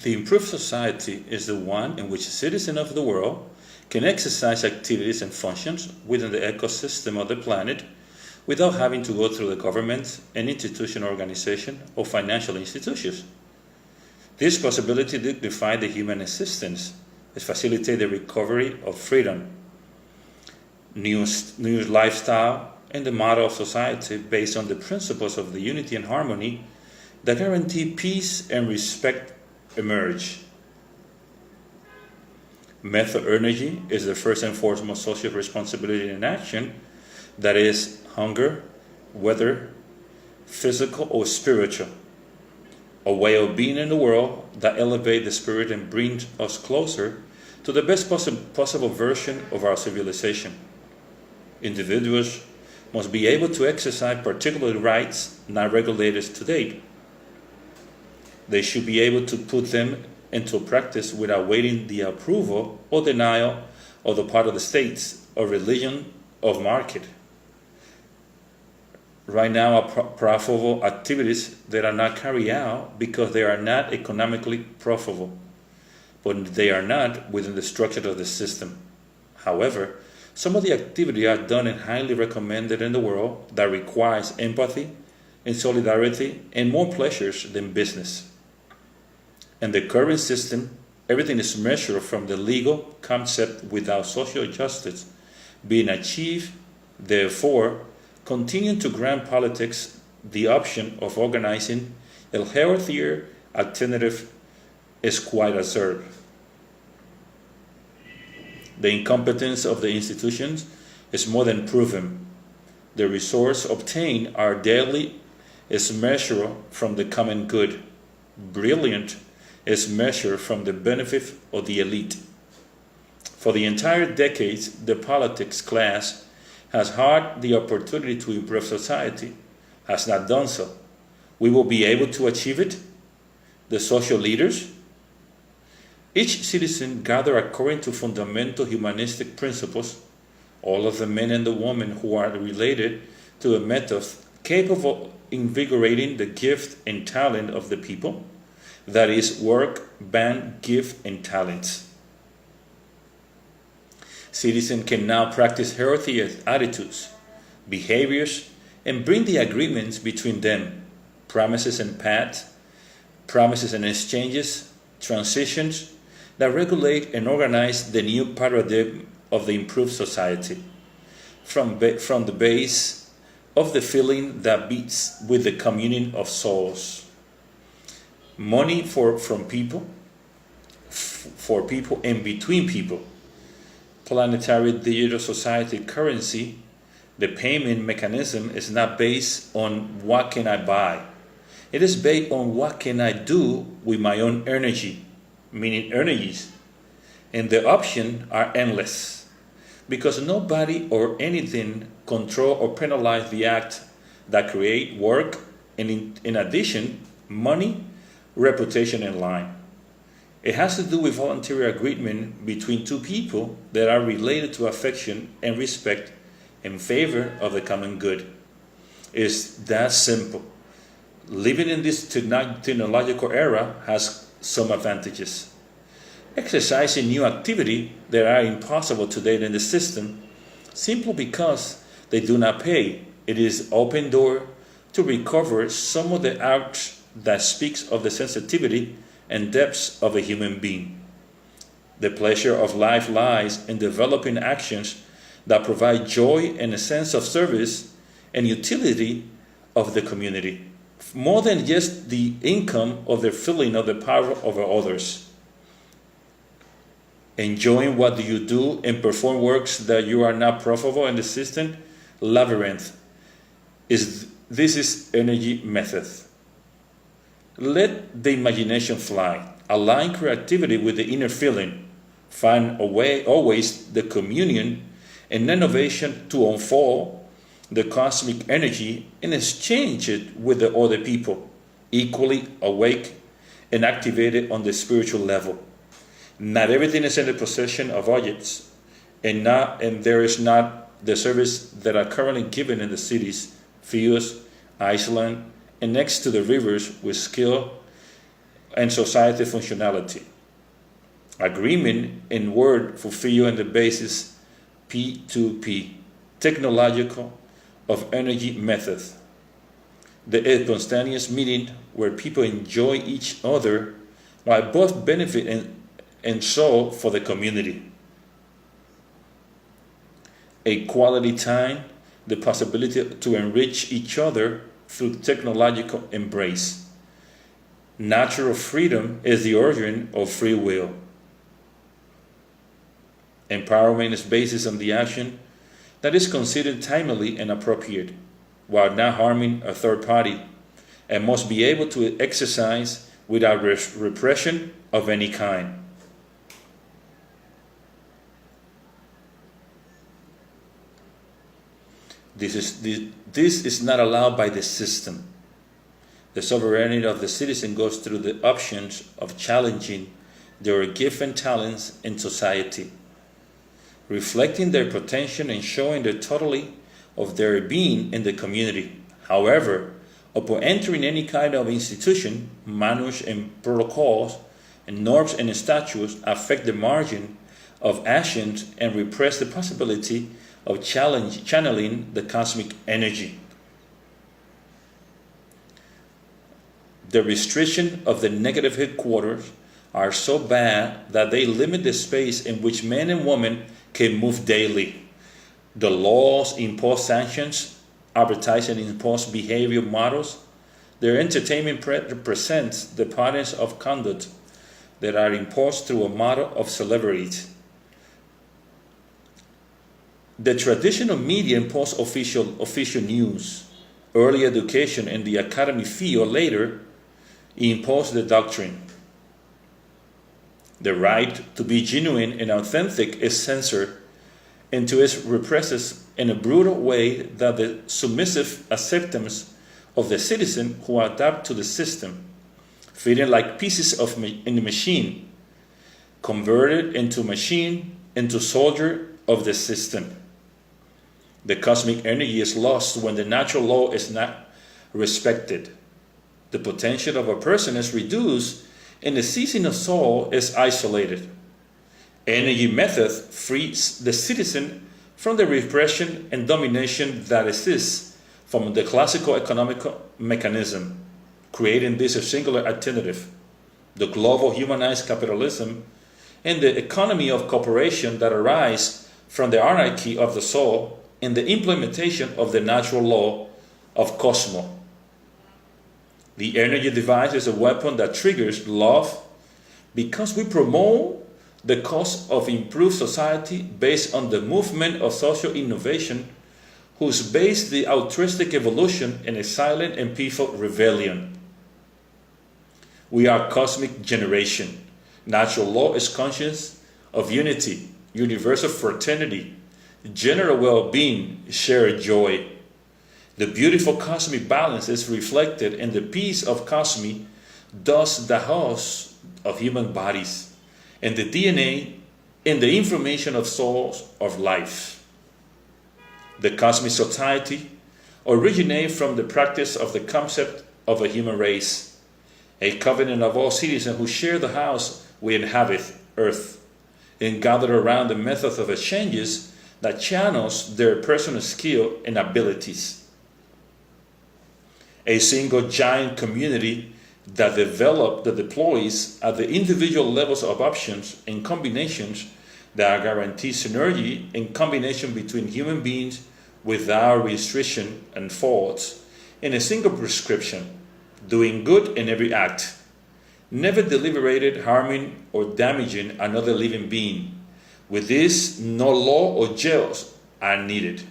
The improved society is the one in which citizens of the world can exercise activities and functions within the ecosystem of the planet without having to go through the government and institutional organization or financial institutions. This possibility dignifies the human existence, it facilitates the recovery of freedom, new lifestyle, and the model of society based on the principles of the unity and harmony that guarantee peace and respect emerge. Method energy is the first and foremost social responsibility in action, that is, hunger, whether physical or spiritual, a way of being in the world that elevates the spirit and brings us closer to the best possible version of our civilization. Individuals must be able to exercise particular rights not regulated to date. They should be able to put them into practice without waiting the approval or denial of the part of the states, of religion, of market. Right now are profitable activities that are not carried out because they are not economically profitable, but they are not within the structure of the system. However, some of the activities are done and highly recommended in the world that requires empathy and solidarity and more pleasures than business. In the current system, everything is measured from the legal concept without social justice being achieved. Therefore, continuing to grant politics the option of organizing a healthier alternative is quite absurd. The incompetence of the institutions is more than proven. The resources obtained are daily is measured from the common good. Brilliant is measured from the benefit of the elite. For the entire decades, the politics class has had the opportunity to improve society, has not done so. We will be able to achieve it. The social leaders, each citizen gather according to fundamental humanistic principles, all of the men and the women who are related to a method capable of invigorating the gift and talent of the people, that is, work, band, gift, and talents. Citizens can now practice healthy attitudes, behaviors, and bring the agreements between them, promises and pacts, promises and exchanges, transitions that regulate and organize the new paradigm of the improved society, from the base of the feeling that beats with the communion of souls. Money from people, for people, and between people. Planetary digital society currency, the payment mechanism is not based on what can I buy. It is based on what can I do with my own energy, meaning energies. And the options are endless because nobody or anything control or penalize the act that create work and in addition, money, reputation, and line. It has to do with voluntary agreement between two people that are related to affection and respect in favor of the common good. It's that simple. Living in this technological era has some advantages. Exercising new activity that are impossible today in the system simply because they do not pay. It is open door to recover some of the art that speaks of the sensitivity and depths of a human being. The pleasure of life lies in developing actions that provide joy and a sense of service and utility of the community, more than just the income or the feeling of the power over others. Enjoying what you do and perform works that you are not profitable in the system labyrinth. This is energy method. Let the imagination fly. Align creativity with the inner feeling. Find a way, always the communion and innovation to unfold the cosmic energy and exchange it with the other people, equally awake and activated on the spiritual level. Not everything is in the possession of objects, and there is not the service that are currently given in the cities, fields, Iceland, and next to the rivers with skill and society functionality. Agreement in word fulfill on the basis P2P, technological of energy method. The spontaneous meeting where people enjoy each other while both benefit and so for the community. A quality time, the possibility to enrich each other through technological embrace. Natural freedom is the origin of free will. Empowerment is based on the action that is considered timely and appropriate, while not harming a third party, and must be able to exercise without repression of any kind. This is not allowed by the system. The sovereignty of the citizen goes through the options of challenging their given talents in society, reflecting their potential and showing the totality of their being in the community. However, upon entering any kind of institution, manuals and protocols and norms and statutes affect the margin of actions and repress the possibility of channeling the cosmic energy. The restriction of the negative headquarters are so bad that they limit the space in which men and women can move daily. The laws impose sanctions, advertising impose behavior models. Their entertainment represents the patterns of conduct that are imposed through a model of celebrities. The traditional media impose official news. Early education in the academy field later imposed the doctrine. The right to be genuine and authentic is censored into its represses in a brutal way that the submissive acceptance of the citizen who adapt to the system, feeling like pieces in the machine, converted into machine, into soldier of the system. The cosmic energy is lost when the natural law is not respected. The potential of a person is reduced and the season of soul is isolated. Energy method frees the citizen from the repression and domination that exists from the classical economic mechanism, creating this a singular alternative, the global humanized capitalism and the economy of cooperation that arise from the anarchy of the soul and the implementation of the natural law of cosmos. The energy device is a weapon that triggers love because we promote the cause of improved society based on the movement of social innovation whose base the altruistic evolution in a silent and peaceful rebellion. We are cosmic generation. Natural law is conscious of unity, universal fraternity, general well-being, shared joy. The beautiful cosmic balance is reflected in the peace of cosmos, thus the house of human bodies, and the DNA and the information of souls of life. The cosmic society originates from the practice of the concept of a human race, a covenant of all citizens who share the house we inhabit, Earth, and gather around the method of exchanges that channels their personal skill and abilities. A single giant community that deploys at the individual levels of options and combinations that guarantee synergy and combination between human beings without restriction and faults in a single prescription, doing good in every act, never deliberated harming or damaging another living being. With this, no law or jails are needed.